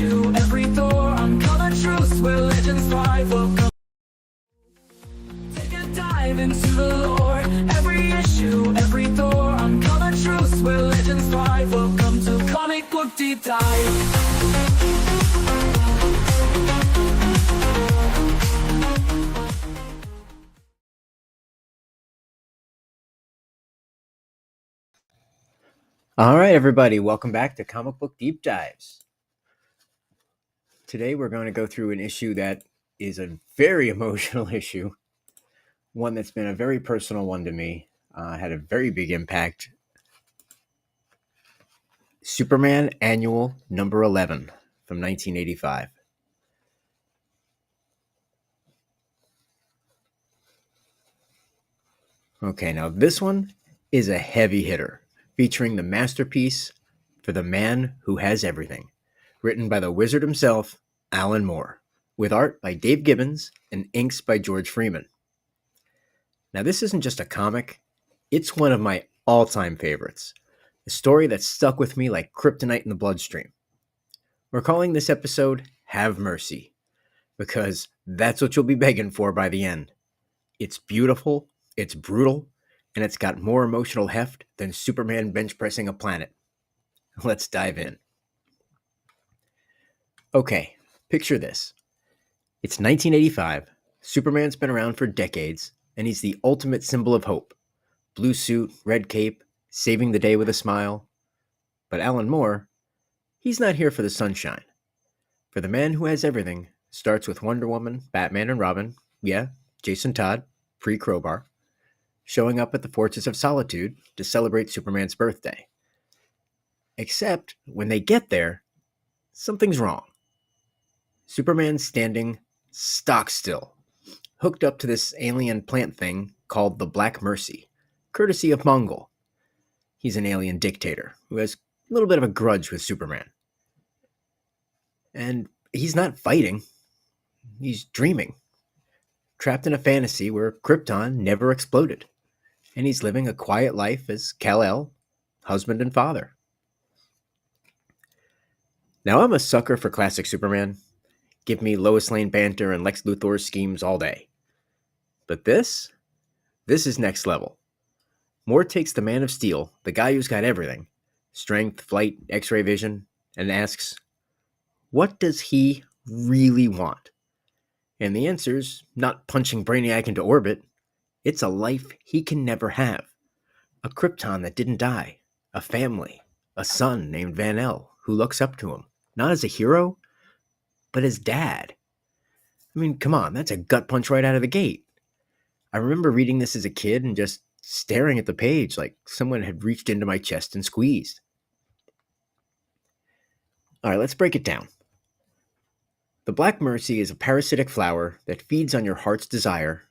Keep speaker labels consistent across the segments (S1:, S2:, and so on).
S1: issue, every Thor, uncover truths where legends thrive. Welcome. Take a dive into the lore. Every issue, every Thor, uncover truths where legends thrive. Welcome to Comic Book Deep Dive.
S2: All right, everybody, welcome back to Comic Book Deep Dives. Today we're going to go through an issue that is a very emotional issue, one that's been a very personal one to me, had a very big impact. Superman Annual number 11 from 1985. Okay, now this one is a heavy hitter, featuring the masterpiece For the Man Who Has Everything, written by the wizard himself, Alan Moore, with art by Dave Gibbons and inks by George Freeman. Now, this isn't just a comic, it's one of my all-time favorites, a story that stuck with me like kryptonite in the bloodstream. We're calling this episode Have Mercy, because that's what you'll be begging for by the end. It's beautiful, it's brutal, and it's got more emotional heft than Superman bench pressing a planet. Let's dive in. Okay, picture this. It's 1985, Superman's been around for decades, and he's the ultimate symbol of hope. Blue suit, red cape, saving the day with a smile. But Alan Moore, he's not here for the sunshine. For the Man Who Has Everything starts with Wonder Woman, Batman, and Robin, yeah, Jason Todd, pre-Crowbar, showing up at the Fortress of Solitude to celebrate Superman's birthday. Except, when they get there, something's wrong. Superman's standing stock still, hooked up to this alien plant thing called the Black Mercy, courtesy of Mongol. He's an alien dictator who has a little bit of a grudge with Superman. And he's not fighting, he's dreaming, trapped in a fantasy where Krypton never exploded, and he's living a quiet life as Kal-El, husband and father. Now, I'm a sucker for classic Superman. Give me Lois Lane banter and Lex Luthor's schemes all day. But this is next level. Moore takes the Man of Steel, the guy who's got everything, strength, flight, X-ray vision, and asks, what does he really want? And the answer's not punching Brainiac into orbit. It's a life he can never have. A Krypton that didn't die. A family. A son named Van-El who looks up to him. Not as a hero, but as dad. I mean, come on, that's a gut punch right out of the gate. I remember reading this as a kid and just staring at the page like someone had reached into my chest and squeezed. All right, let's break it down. The Black Mercy is a parasitic flower that feeds on your heart's desire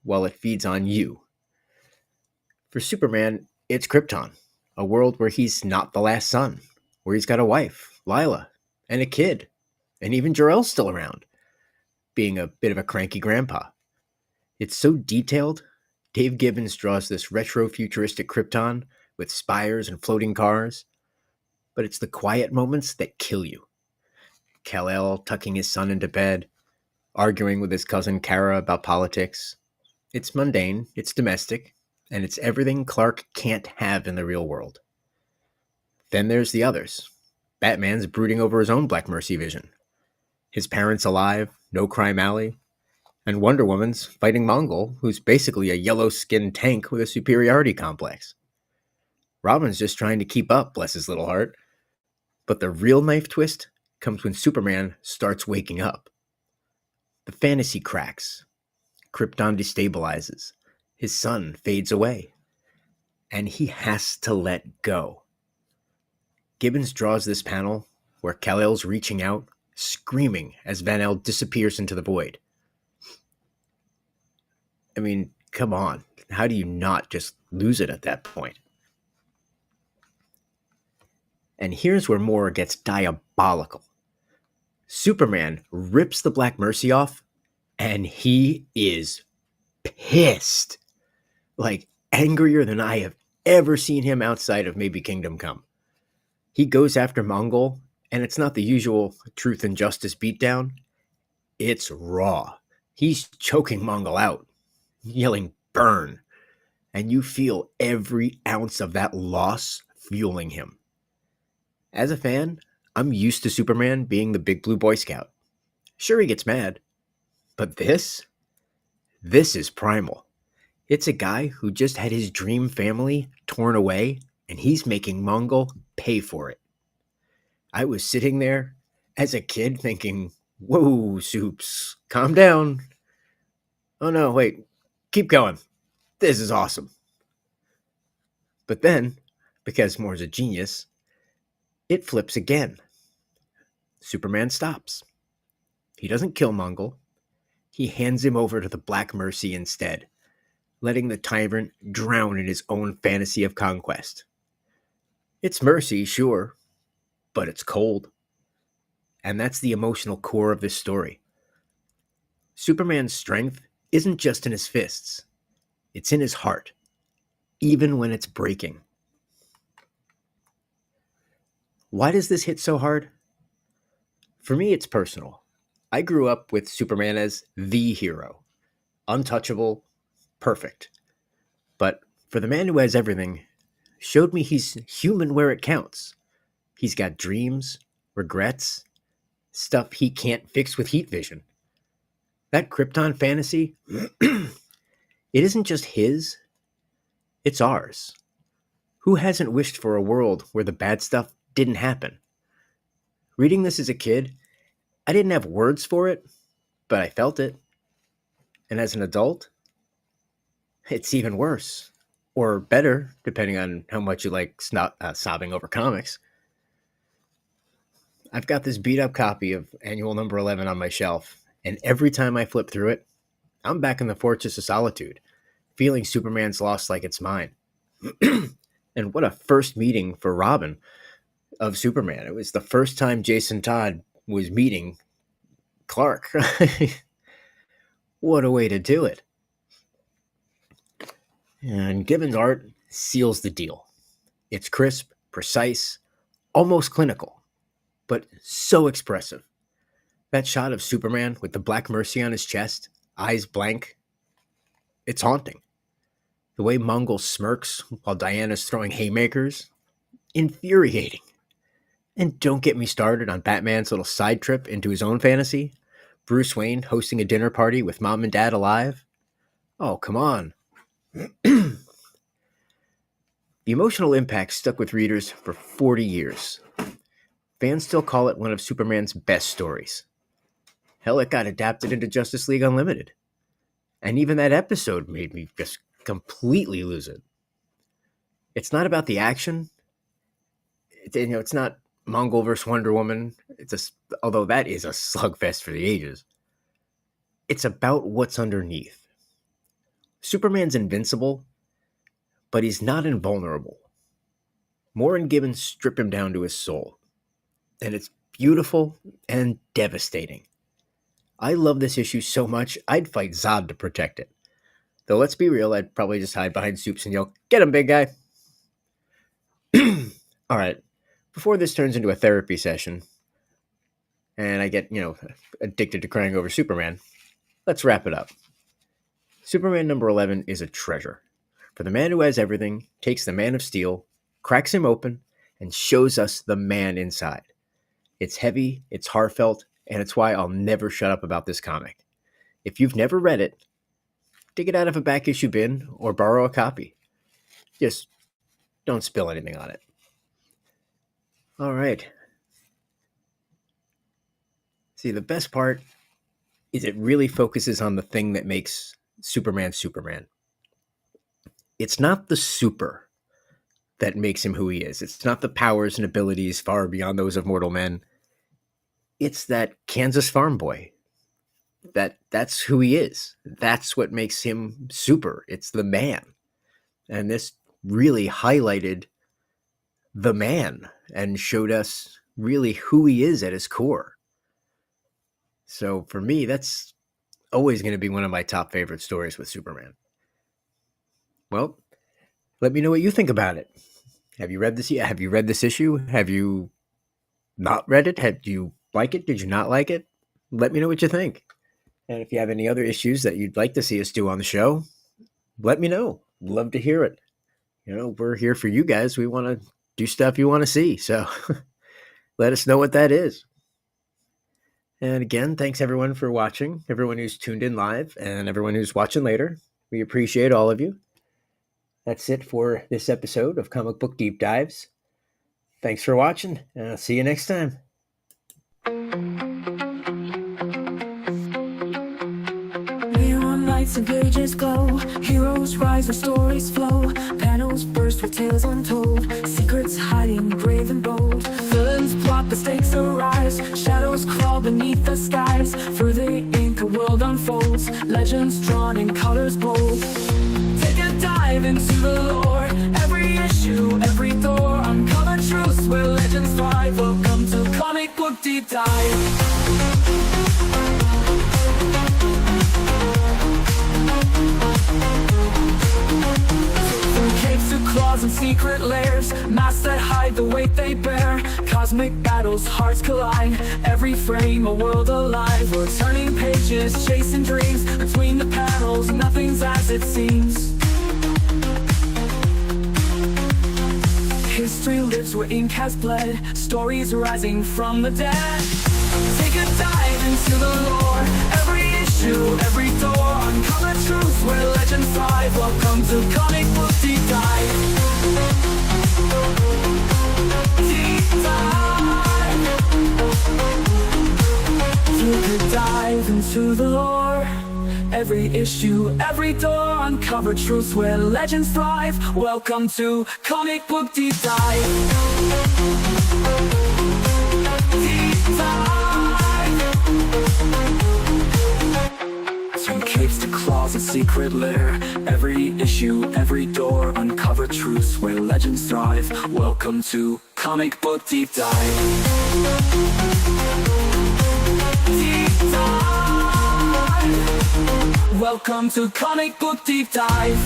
S2: while it feeds on you. For Superman, it's Krypton, a world where he's not the last son, where he's got a wife, Lila, and a kid, and even Jor-El's still around, being a bit of a cranky grandpa. It's so detailed, Dave Gibbons draws this retro-futuristic Krypton with spires and floating cars, but it's the quiet moments that kill you. Kal-El tucking his son into bed, arguing with his cousin Kara about politics. It's mundane, it's domestic, and it's everything Clark can't have in the real world. Then there's the others. Batman's brooding over his own Black Mercy vision. His parents alive, no crime alley, and Wonder Woman's fighting Mongol, who's basically a yellow-skinned tank with a superiority complex. Robin's just trying to keep up, bless his little heart. But the real knife twist comes when Superman starts waking up. The fantasy cracks. Krypton destabilizes. His son fades away. And he has to let go. Gibbons draws this panel where Kal-El's reaching out, screaming as Van-El disappears into the void. I mean, come on. How do you not just lose it at that point? And here's where Moore gets diabolical. Superman rips the Black Mercy off, and he is pissed. Like, angrier than I have ever seen him outside of maybe Kingdom Come. He goes after Mongol And it's not the usual truth and justice beatdown, it's raw. He's choking Mongol out, yelling, burn. And you feel every ounce of that loss fueling him. As a fan, I'm used to Superman being the big blue Boy Scout. Sure, he gets mad, but this is primal. It's a guy who just had his dream family torn away, and he's making Mongol pay for it. I was sitting there as a kid thinking, whoa, Soups, calm down. Oh no, wait, keep going. This is awesome. But then, because Moore's a genius, it flips again. Superman stops. He doesn't kill Mongol. He hands him over to the Black Mercy instead, letting the tyrant drown in his own fantasy of conquest. It's mercy, sure, but it's cold. And that's the emotional core of this story. Superman's strength isn't just in his fists. It's in his heart, even when it's breaking. Why does this hit so hard? For me, it's personal. I grew up with Superman as the hero. Untouchable, perfect. But for the man who has everything, showed me he's human where it counts. He's got dreams, regrets, stuff he can't fix with heat vision. That Krypton fantasy, it isn't just his, it's ours. Who hasn't wished for a world where the bad stuff didn't happen? Reading this as a kid, I didn't have words for it, but I felt it. And as an adult, it's even worse. Or better, depending on how much you like sobbing over comics. I've got this beat up copy of Annual Number 11 on my shelf, and every time I flip through it, I'm back in the Fortress of Solitude, feeling Superman's loss like it's mine. And what a first meeting for Robin of Superman. It was the first time Jason Todd was meeting Clark. What a way to do it. And Gibbons' art seals the deal. It's crisp, precise, almost clinical, but so expressive. That shot of Superman with the Black Mercy on his chest, eyes blank, it's haunting. The way Mongol smirks while Diana's throwing haymakers, infuriating. And don't get me started on Batman's little side trip into his own fantasy. Bruce Wayne hosting a dinner party with mom and dad alive. Oh, come on. The emotional impact stuck with readers for 40 years. Fans still call it one of Superman's best stories. Hell, it got adapted into Justice League Unlimited. And even that episode made me just completely lose it. It's not about the action. It's not Mongol versus Wonder Woman. Although that is a slugfest for the ages. It's about what's underneath. Superman's invincible, but he's not invulnerable. Moore and Gibbons strip him down to his soul. And it's beautiful and devastating. I love this issue so much, I'd fight Zod to protect it. Though let's be real, I'd probably just hide behind Soups and yell, "Get him, big guy!" All right, before this turns into a therapy session, and I get, addicted to crying over Superman, let's wrap it up. Superman number 11 is a treasure. For the man who has everything, takes the Man of Steel, cracks him open, and shows us the man inside. It's heavy, it's heartfelt, and it's why I'll never shut up about this comic. If you've never read it, dig it out of a back issue bin or borrow a copy. Just don't spill anything on it. All right. See, the best part is it really focuses on the thing that makes Superman Superman. It's not the super that makes him who he is. It's not the powers and abilities far beyond those of mortal men. It's that Kansas farm boy. That's who he is. That's what makes him super. It's the man. And this really highlighted the man and showed us really who he is at his core. So for me, that's always going to be one of my top favorite stories with Superman. Well, let me know what you think about it. Have you read this? Have you read this issue? Have you not read it? Did you like it? Did you not like it? Let me know what you think. And if you have any other issues that you'd like to see us do on the show, let me know. Love to hear it. We're here for you guys. We want to do stuff you want to see. So let us know what that is. And again, thanks everyone for watching, everyone who's tuned in live and everyone who's watching later. We appreciate all of you. That's it for this episode of Comic Book Deep Dives. Thanks for watching, and I'll see you next time.
S1: Neon lights and pages glow, heroes rise where stories flow, panels burst with tales untold, secrets hiding brave and bold, villains plot, the stakes arise, shadows crawl beneath the skies, further ink a world unfolds, legends drawn in colors bold. Take a dive into the lore, every issue, every door, uncover truths where legends thrive. Welcome to Comic Book Deep Dive. Claws and secret layers, masks that hide the weight they bear, cosmic battles, hearts collide, every frame a world alive. We're turning pages, chasing dreams, between the panels, nothing's as it seems. History lives where ink has bled, stories rising from the dead. Take a dive into the lore, every issue, every door, uncover truths where legends thrive. Welcome to Comic Book Deep Dive. Deep dive. Take a dive into the lore, every issue, every door, uncover truths where legends thrive. Welcome to Comic Book Deep Dive. Deep dive. From capes to claws and secret lair, every issue, every door, uncover truths where legends thrive. Welcome to Comic Book Deep Dive. Deep dive. Welcome to Comic Book Deep Dive.